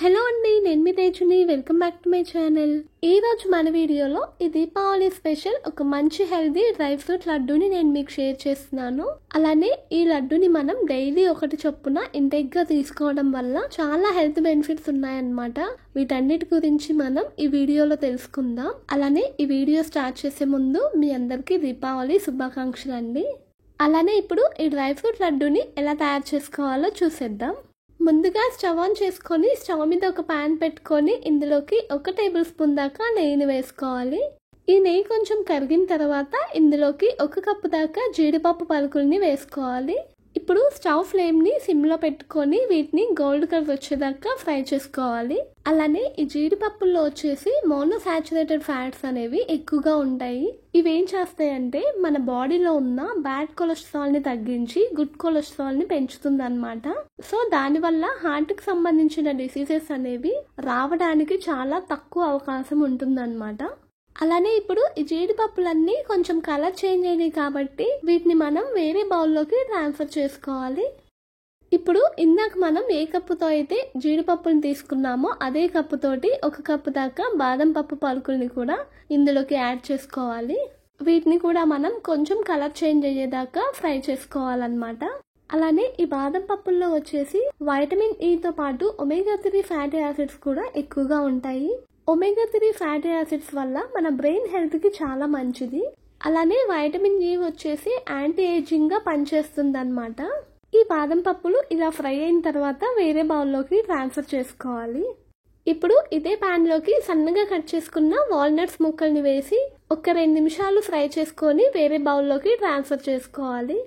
Hello అండి, నేను మీ తేజుని. Welcome back to my channel. ఈ రోజు మన వీడియోలో ఈ దీపావళి స్పెషల్ ఒక మంచి హెల్దీ డ్రై ఫ్రూట్ లడ్డూని నేను మీకు షేర్ చేస్తున్నాను. అలానే ఈ లడ్డూని మనం డైలీ ఒకటి చొప్పున ఇంటెక్ గా తీసుకోవడం వల్ల చాలా హెల్త్ బెనిఫిట్స్ ఉన్నాయన్నమాట. వీటన్నిటి గురించి మనం ఈ వీడియోలో తెలుసుకుందాం. అలానే ఈ వీడియో స్టార్ట్ చేసే ముందు మీ అందరికీ దీపావళి శుభాకాంక్షలు అండి. అలానే ఇప్పుడు ఈ డ్రై ఫ్రూట్ లడ్డూని ఎలా తయారు చేసుకోవాలో చూసేద్దాం. ముందుగా స్టవ్ ఆన్ చేసుకొని స్టవ్ మీద ఒక పాన్ పెట్టుకొని ఇందులోకి 1 టేబుల్ స్పూన్ దాకా నెయ్యిని వేసుకోవాలి. ఈ నెయ్యి కొంచెం కరిగిన తర్వాత ఇందులోకి 1 కప్పు దాకా జీడిపప్పు పలుకుల్ని వేసుకోవాలి. ఇప్పుడు స్టవ్ ఫ్లేమ్ ని సిమ్ లో పెట్టుకొని వీటిని గోల్డ్ కలర్ వచ్చేదాకా ఫ్రై చేసుకోవాలి. అలానే ఈ జీడిపప్పుల్లో వచ్చేసి మోనోసాచురేటెడ్ ఫ్యాట్స్ అనేవి ఎక్కువగా ఉంటాయి. ఇవి ఏం చేస్తాయంటే మన బాడీలో ఉన్న బ్యాడ్ కొలెస్ట్రాల్ ని తగ్గించి గుడ్ కొలెస్ట్రాల్ ని పెంచుతుంది అనమాట. సో దానివల్ల హార్ట్ కి సంబంధించిన డిసీజెస్ అనేవి రావడానికి చాలా తక్కువ అవకాశం ఉంటుందన్నమాట. అలానే ఇప్పుడు ఈ జీడిపప్పులన్నీ కొంచెం కలర్ చేంజ్ అయినాయి కాబట్టి వీటిని మనం వేరే బౌల్లోకి ట్రాన్స్ఫర్ చేసుకోవాలి. ఇప్పుడు ఇందాక మనం ఏ కప్పుతో అయితే జీడిపప్పుని తీసుకున్నామో అదే కప్పుతోటి 1 కప్పు దాకా బాదం పప్పు పలుకుల్ని కూడా ఇందులోకి యాడ్ చేసుకోవాలి. వీటిని కూడా మనం కొంచెం కలర్ చేంజ్ అయ్యేదాకా ఫ్రై చేసుకోవాలన్నమాట. అలానే ఈ బాదం పప్పుల్లో వచ్చేసి వైటమిన్ ఈతో పాటు ఒమేగా 3 ఫ్యాటీ యాసిడ్స్ కూడా ఎక్కువగా ఉంటాయి. ఒమేగా 3 ఫ్యాటీ యాసిడ్స్ వల్ల మన బ్రెయిన్ హెల్త్ కి చాలా మంచిది. అలానే వైటమిన్ ఈ వచ్చేసి యాంటీ ఏజింగ్ గా పనిచేస్తుంది అన్నమాట. ఈ బాదం పప్పులు ఇలా ఫ్రై అయిన తర్వాత వేరే బౌల్లోకి ట్రాన్స్ఫర్ చేసుకోవాలి. ఇప్పుడు ఇదే పాన్ లోకి సన్నగా కట్ చేసుకున్న వాల్నట్స్ ముక్కల్ని వేసి ఒక 2 నిమిషాలు ఫ్రై చేసుకొని వేరే బౌల్లోకి ట్రాన్స్ఫర్ చేసుకోవాలి.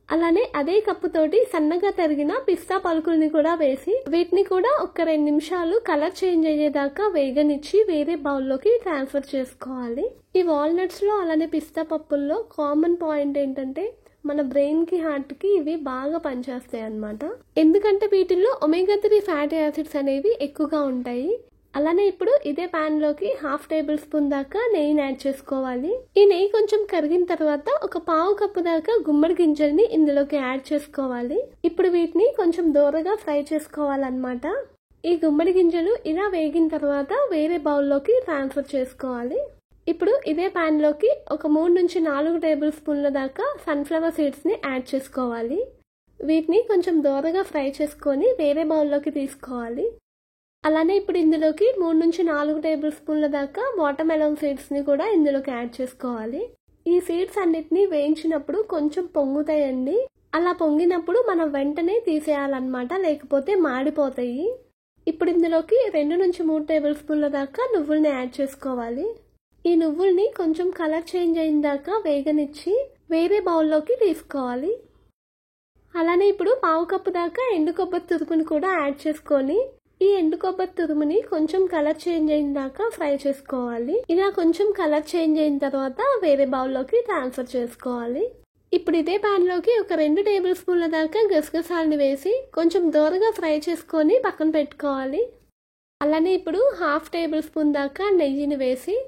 అలానే అదే కప్పుతోటి సన్నగా తరిగిన పిస్తా పలుకుల్ని కూడా వేసి వీటిని కూడా ఒక 2 నిమిషాలు కలర్ చేంజ్ అయ్యేదాకా వేగనిచ్చి వేరే బౌల్లోకి ట్రాన్స్ఫర్ చేసుకోవాలి. ఈ వాల్నట్స్ లో అలానే పిస్తా పప్పుల్లో కామన్ పాయింట్ ఏంటంటే మన బ్రెయిన్ కి హార్ట్ కి ఇవి బాగా పనిచేస్తాయి అన్నమాట. ఎందుకంటే వీటిల్లో ఒమేగా 3 ఫ్యాటీ యాసిడ్స్ అనేవి ఎక్కువగా ఉంటాయి. అలానే ఇప్పుడు ఇదే పాన్ లోకి 1/2 టేబుల్ స్పూన్ దాకా నెయ్యిని యాడ్ చేసుకోవాలి. ఈ నెయ్యి కొంచెం కరిగిన తర్వాత ఒక 1/4 కప్పు దాకా గుమ్మడి గింజల్ని ఇందులోకి యాడ్ చేసుకోవాలి. ఇప్పుడు వీటిని కొంచెం దూరగా ఫ్రై చేసుకోవాలన్నమాట. ఈ గుమ్మడి గింజలు ఇలా వేగిన తర్వాత వేరే బౌల్లోకి ట్రాన్స్ఫర్ చేసుకోవాలి. ఇప్పుడు ఇదే పాన్ లోకి ఒక 3 నుంచి 4 టేబుల్ స్పూన్ల దాకా సన్ఫ్లవర్ సీడ్స్ ని యాడ్ చేసుకోవాలి. వీటిని కొంచెం దూరగా ఫ్రై చేసుకొని వేరే బౌల్లోకి తీసుకోవాలి. అలానే ఇప్పుడు ఇందులోకి 3 నుంచి 4 టేబుల్ స్పూన్ల దాకా వాటర్ మెలన్ సీడ్స్ ని కూడా ఇందులోకి యాడ్ చేసుకోవాలి. ఈ సీడ్స్ అన్నిటిని వేయించినప్పుడు కొంచెం పొంగుతాయండి. అలా పొంగినప్పుడు మనం వెంటనే తీసేయాలన్నమాట, లేకపోతే మాడిపోతాయి. ఇప్పుడు ఇందులోకి 2 నుంచి 3 టేబుల్ స్పూన్ల దాకా నువ్వుల్ని యాడ్ చేసుకోవాలి. ఈ నువ్వుల్ని కొంచెం కలర్ చేంజ్ అయిన దాకా వేగనిచ్చి వేరే బౌల్లోకి తీసుకోవాలి. అలానే ఇప్పుడు 1/4 కప్పు దాకా ఎండు కొబ్బరి తురుముని కూడా యాడ్ చేసుకొని ఈ ఎండు కొబ్బరి తురుముని కొంచెం కలర్ చేంజ్ అయిన దాకా ఫ్రై చేసుకోవాలి. ఇలా కొంచెం కలర్ చేంజ్ అయిన తర్వాత వేరే బౌల్లోకి ట్రాన్స్ఫర్ చేసుకోవాలి. ఇప్పుడు ఇదే పాన్ లోకి ఒక 2 టేబుల్ స్పూన్ల దాకా గసగసాలని వేసి కొంచెం దూరగా ఫ్రై చేసుకొని పక్కన పెట్టుకోవాలి. అలానే ఇప్పుడు 1/2 టేబుల్ స్పూన్ దాకా నెయ్యిని వేసి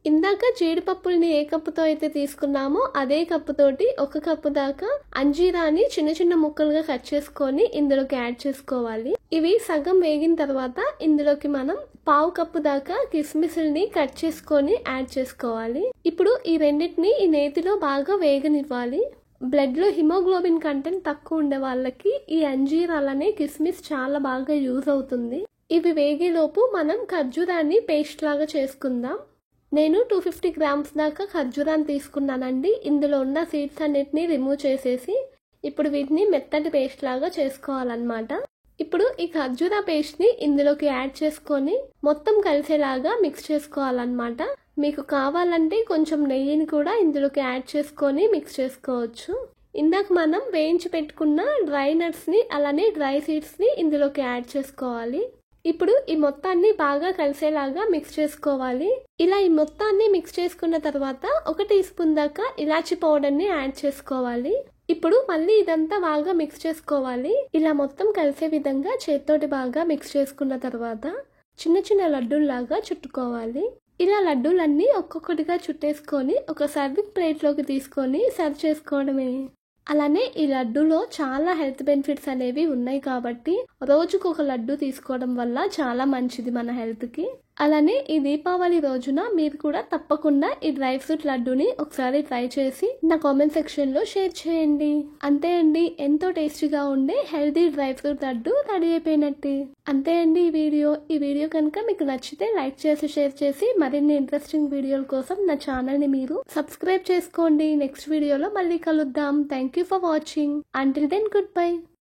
ఇందాక జీడిపప్పుల్ని ఏ కప్పుతో అయితే తీసుకున్నామో అదే కప్పుతోటి 1 కప్పు దాకా అంజీరాని చిన్న చిన్న ముక్కలుగా కట్ చేసుకొని ఇందులోకి యాడ్ చేసుకోవాలి. ఇవి సగం వేగిన తర్వాత ఇందులోకి మనం 1/4 కప్పు దాకా కిస్మిస్ని కట్ చేసుకొని యాడ్ చేసుకోవాలి. ఇప్పుడు ఈ రెండింటిని ఈ నేతిలో బాగా వేగనివ్వాలి. బ్లడ్ లో హిమోగ్లోబిన్ కంటెంట్ తక్కువ ఉండే వాళ్ళకి ఈ అంజీర్ అలానే కిస్మిస్ చాలా బాగా యూజ్ అవుతుంది. ఇవి వేగేలోపు మనం ఖర్జూరాన్ని పేస్ట్ లాగా చేసుకుందాం. నేను 250 గ్రామ్స్ దాకా ఖర్జూరాన్ని తీసుకున్నానండి. ఇందులో ఉన్న సీడ్స్ అన్నిటిని రిమూవ్ చేసేసి ఇప్పుడు వీటిని మెత్తటి పేస్ట్ లాగా చేసుకోవాలన్నమాట. ఇప్పుడు ఈ ఖర్జూరా పేస్ట్ ని ఇందులోకి యాడ్ చేసుకొని మొత్తం కలిసేలాగా మిక్స్ చేసుకోవాలన్నమాట. మీకు కావాలంటే కొంచెం నెయ్యిని కూడా ఇందులోకి యాడ్ చేసుకొని మిక్స్ చేసుకోవచ్చు. ఇందాక మనం వేయించి పెట్టుకున్న డ్రై నట్స్ ని అలానే డ్రై సీడ్స్ ని ఇందులోకి యాడ్ చేసుకోవాలి. ఇప్పుడు ఈ మొత్తాన్ని బాగా కలిసేలాగా మిక్స్ చేసుకోవాలి. ఇలా ఈ మొత్తాన్ని మిక్స్ చేసుకున్న తర్వాత 1 టీ స్పూన్ దాకా ఇలాచి పౌడర్ ని యాడ్ చేసుకోవాలి. ఇప్పుడు మళ్ళీ ఇదంతా బాగా మిక్స్ చేసుకోవాలి. ఇలా మొత్తం కలిసే విధంగా చేత్తోటి బాగా మిక్స్ చేసుకున్న తర్వాత చిన్న చిన్న లడ్డూల్లాగా చుట్టుకోవాలి. ఇలా లడ్డూలన్నీ ఒక్కొక్కటిగా చుట్టేసుకొని ఒక సర్వింగ్ ప్లేట్ లోకి తీసుకొని సర్వ్ చేసుకోవడమే. అలానే ఈ లడ్డూలో చాలా హెల్త్ బెనిఫిట్స్ అనేవి ఉన్నాయి కాబట్టి రోజుకు ఒక లడ్డు తీసుకోవడం వల్ల చాలా మంచిది మన హెల్త్కి. అలానే ఈ దీపావళి రోజున మీరు కూడా తప్పకుండా ఈ డ్రై ఫ్రూట్ లడ్డూని ఒకసారి ట్రై చేసి నా కామెంట్ సెక్షన్లో షేర్ చేయండి. అంతే అండి, ఎంతో టేస్టీగా ఉండే healthy dry fruit laddu ready అయిపోయినట్టే. అంతే అండి ఈ వీడియో కనుక మీకు నచ్చితే లైక్ చేసి షేర్ చేసి మరిన్ని ఇంట్రెస్టింగ్ వీడియోల కోసం నా ఛానల్ని మీరు సబ్స్క్రైబ్ చేసుకోండి. నెక్స్ట్ వీడియోలో మళ్ళీ కలుద్దాం. Thank you for watching. Until then good bye.